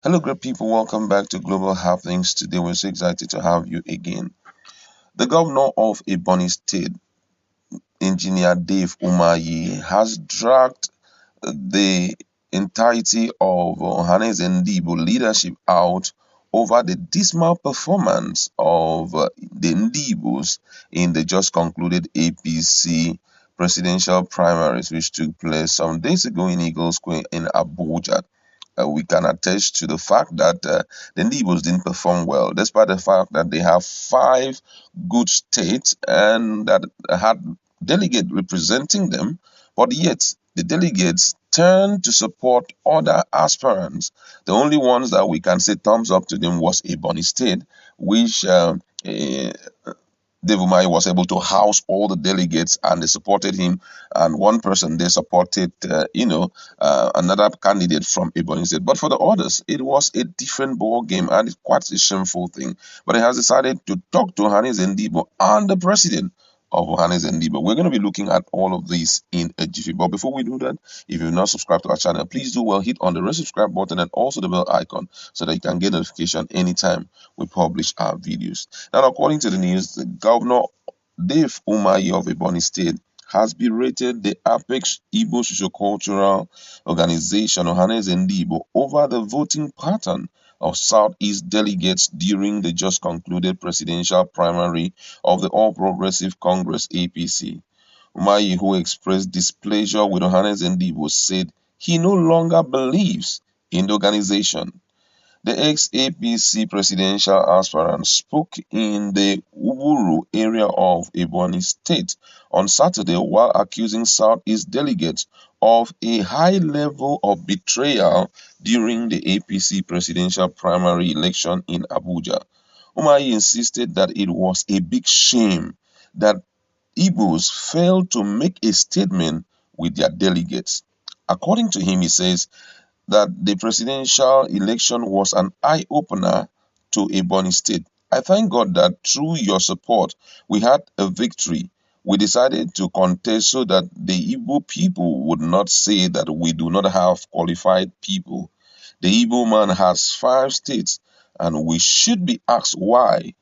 Hello, great people. Welcome back to Global Happenings. Today, we're so excited to have you again. The governor of Ebonyi State, Engineer Dave Umahi, has dragged the entirety of Ohanaeze leadership out over the dismal performance of the Ndibos in the just concluded APC presidential primaries, which took place some days ago in Eagle Square in Abuja. We can attest to the fact that the Ndibos didn't perform well, despite the fact that they have five good states and that had delegates representing them, but yet the delegates turned to support other aspirants. The only ones that we can say thumbs up to them was Ebonyi State, which Dave Umahi was able to house all the delegates and they supported him. And one person they supported, another candidate from Ebonyi State. But for the others, it was a different ball game and it's quite a shameful thing. But he has decided to talk to Ohanaeze and the president of Ohanaeze. We're going to be looking at all of these in a jiffy. But before we do that, if you've not subscribed to our channel, please do well hit on the red subscribe button and also the bell icon so that you can get notification anytime we publish our videos. Now, according to the news, the governor Dave Umahi of Ebonyi State has berated the Apex Igbo Sociocultural Organization Ohanaeze over the voting pattern of Southeast delegates during the just concluded presidential primary of the All Progressive Congress APC. Umahi, who expressed displeasure with Ohanaeze said he no longer believes in the organization. The ex-APC presidential aspirant spoke in the Uburu area of Ebonyi State on Saturday while accusing Southeast delegates of a high level of betrayal during the APC presidential primary election in Abuja. Umahi insisted that it was a big shame that Igbos failed to make a statement with their delegates. According to him, he says that the presidential election was an eye-opener to Ebonyi State. I thank God that through your support, we had a victory. We decided to contest so that the Igbo people would not say that we do not have qualified people. The Igbo man has 5 states and we should be asked why.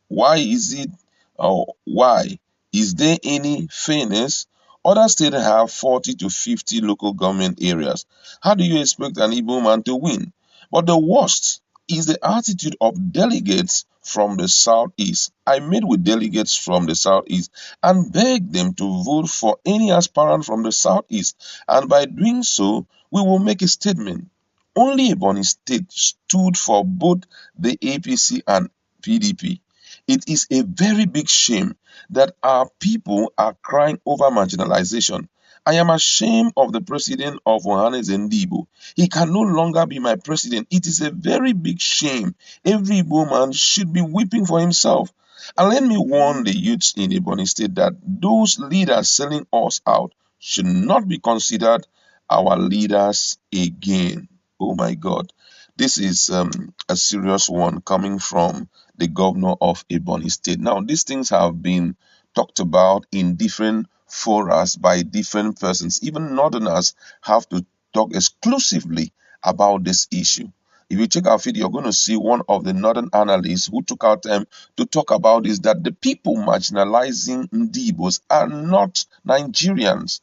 Why is it, or why? Is there any fairness? Other states have 40 to 50 local government areas. How do you expect an Igbo man to win? But the worst is the attitude of delegates from the Southeast. I met with delegates from the Southeast and begged them to vote for any aspirant from the Southeast. And by doing so, we will make a statement. Only Ebonyi State stood for both the APC and PDP. It is a very big shame that our people are crying over marginalization. I am ashamed of the president of Ohanaeze. He can no longer be my president. It is a very big shame. Every woman should be weeping for himself. And let me warn the youths in Ebonyi State that those leaders selling us out should not be considered our leaders again. Oh my God. This is a serious one coming from the governor of Ebonyi State. Now, these things have been talked about in different forums by different persons. Even Northerners have to talk exclusively about this issue. If you check our video, you're going to see one of the Northern analysts who took out time to talk about this, that the people marginalizing Ndibos are not Nigerians,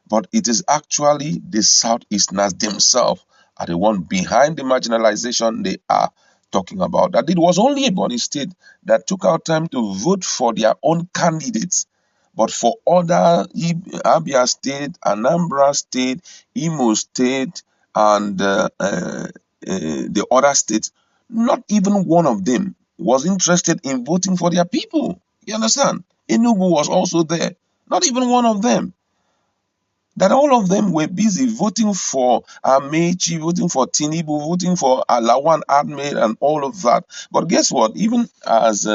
but it is actually the Southeasterners themselves are the one behind the marginalization they are talking about. That it was only Ebonyi State that took out time to vote for their own candidates. But for other Abia State, Anambra State, Imo State, and the other states, not even one of them was interested in voting for their people. You understand? Enugu was also there. Not even one of them. That all of them were busy voting for Amechi, voting for Tinubu, voting for Lawan Ahmed and all of that. But guess what? Even as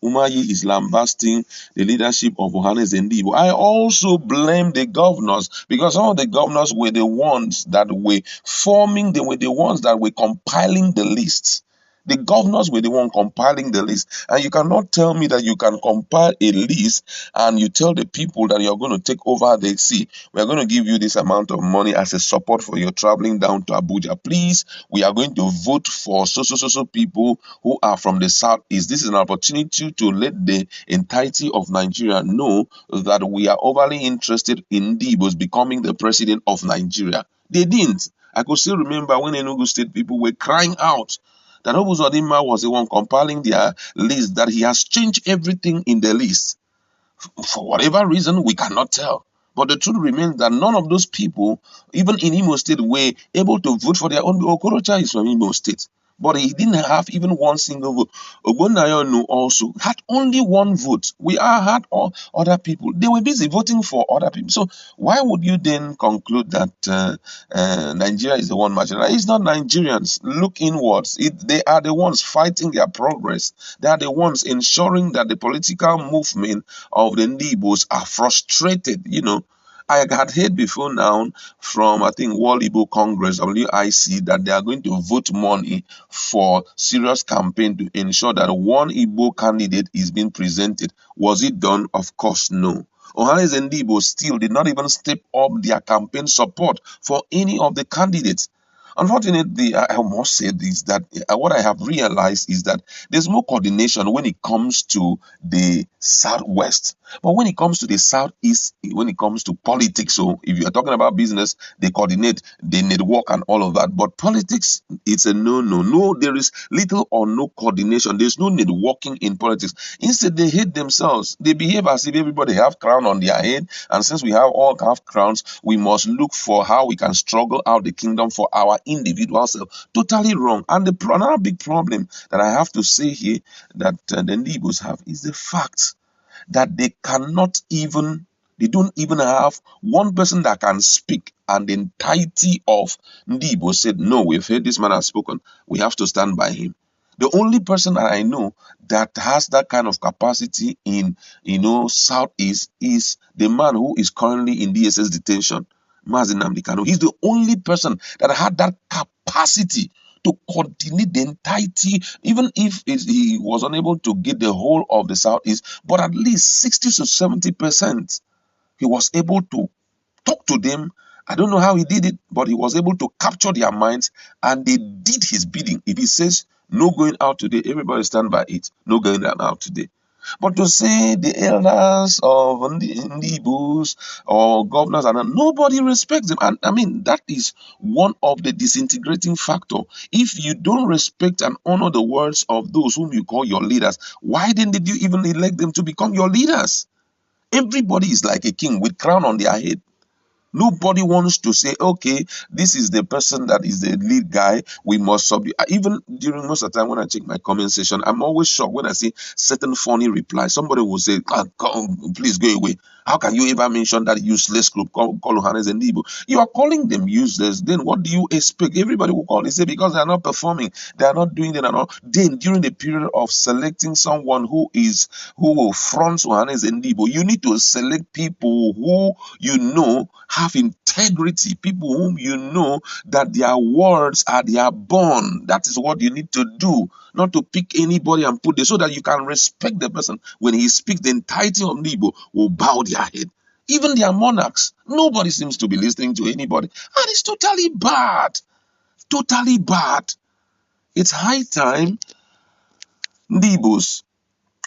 Umahi is lambasting the leadership of Ohanaeze, I also blame the governors, because some of the governors were the ones that were forming, they were the ones that were compiling the lists. The governors were the one compiling the list. And you cannot tell me that you can compile a list and you tell the people that you're going to take over the sea. We're going to give you this amount of money as a support for your traveling down to Abuja. Please, we are going to vote for so people who are from the southeast. This is an opportunity to let the entirety of Nigeria know that we are overly interested in the Igbos becoming the president of Nigeria. They didn't. I could still remember when Enugu State people were crying out that Obiozor was the one compiling their list, that he has changed everything in the list. For whatever reason, we cannot tell. But the truth remains that none of those people, even in Imo State, were able to vote for their own. Okorocha is from Imo State, but he didn't have even one single vote. Ogbonnayonu also had only one vote. We all had all other people. They were busy voting for other people. So why would you then conclude that Nigeria is the one marginalized? It's not Nigerians. Look inwards. They are the ones fighting their progress. They are the ones ensuring that the political movement of the Igbos are frustrated. I had heard before now from, I think, World Igbo Congress, WIC, that they are going to vote money for serious campaign to ensure that one Igbo candidate is being presented. Was it done? Of course, no. Ohanaeze and Igbo still did not even step up their campaign support for any of the candidates. Unfortunately, I must say this, that what I have realized is that there's more coordination when it comes to the Southwest. But when it comes to the Southeast, when it comes to politics, so if you are talking about business, they coordinate, they network and all of that. But politics, it's a no. No, there is little or no coordination. There's no networking in politics. Instead, they hate themselves. They behave as if everybody have crown on their head. And since we all have crowns, we must look for how we can struggle out the kingdom for our individual self. Totally wrong. And another big problem that I have to say here that the Igbos have is the fact that they don't even have one person that can speak, and the entirety of Ndibo said, no, we've heard this man has spoken, we have to stand by him. The only person that I know that has that kind of capacity in Southeast is the man who is currently in DSS detention, Mazi Nnamdi Kanu. He's the only person that had that capacity to coordinate the entirety, even if he was unable to get the whole of the Southeast, but at least 60 to 70%. He was able to talk to them. I don't know how he did it, but he was able to capture their minds, and they did his bidding. If he says, no going out today, everybody stand by it. No going out today. But to say the elders of Igbos or governors, and nobody respects them. And I mean, that is one of the disintegrating factor. If you don't respect and honor the words of those whom you call your leaders, why then did you even elect them to become your leaders? Everybody is like a king with crown on their head. Nobody wants to say, okay, this is the person that is the lead guy. We must subdue. Even during most of the time when I check my comment section, I'm always shocked when I see certain funny replies. Somebody will say, please go away. How can you ever mention that useless group called Ohanaeze and Igbo? You are calling them useless. Then what do you expect? Everybody will call. They say because they are not performing, they are not doing that and all. Then during the period of selecting someone who will front Ohanaeze and Igbo, you need to select people who have integrity, people whom you know that their words are their bond. That is what you need to do, not to pick anybody and put there, so that you can respect the person. When he speaks, the entirety of Igbo will bow their head. Even their monarchs, nobody seems to be listening to anybody, and it's totally bad. Totally bad. It's high time Igbos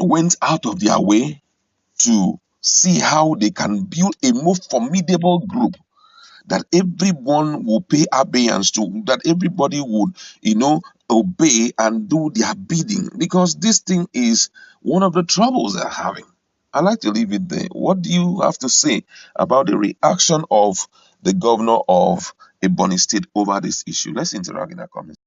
went out of their way to see how they can build a more formidable group that everyone will pay obedience to, that everybody would, obey and do their bidding, because this thing is one of the troubles they're having. I'd like to leave it there. What do you have to say about the reaction of the governor of Ebonyi State over this issue? Let's interact in the comments.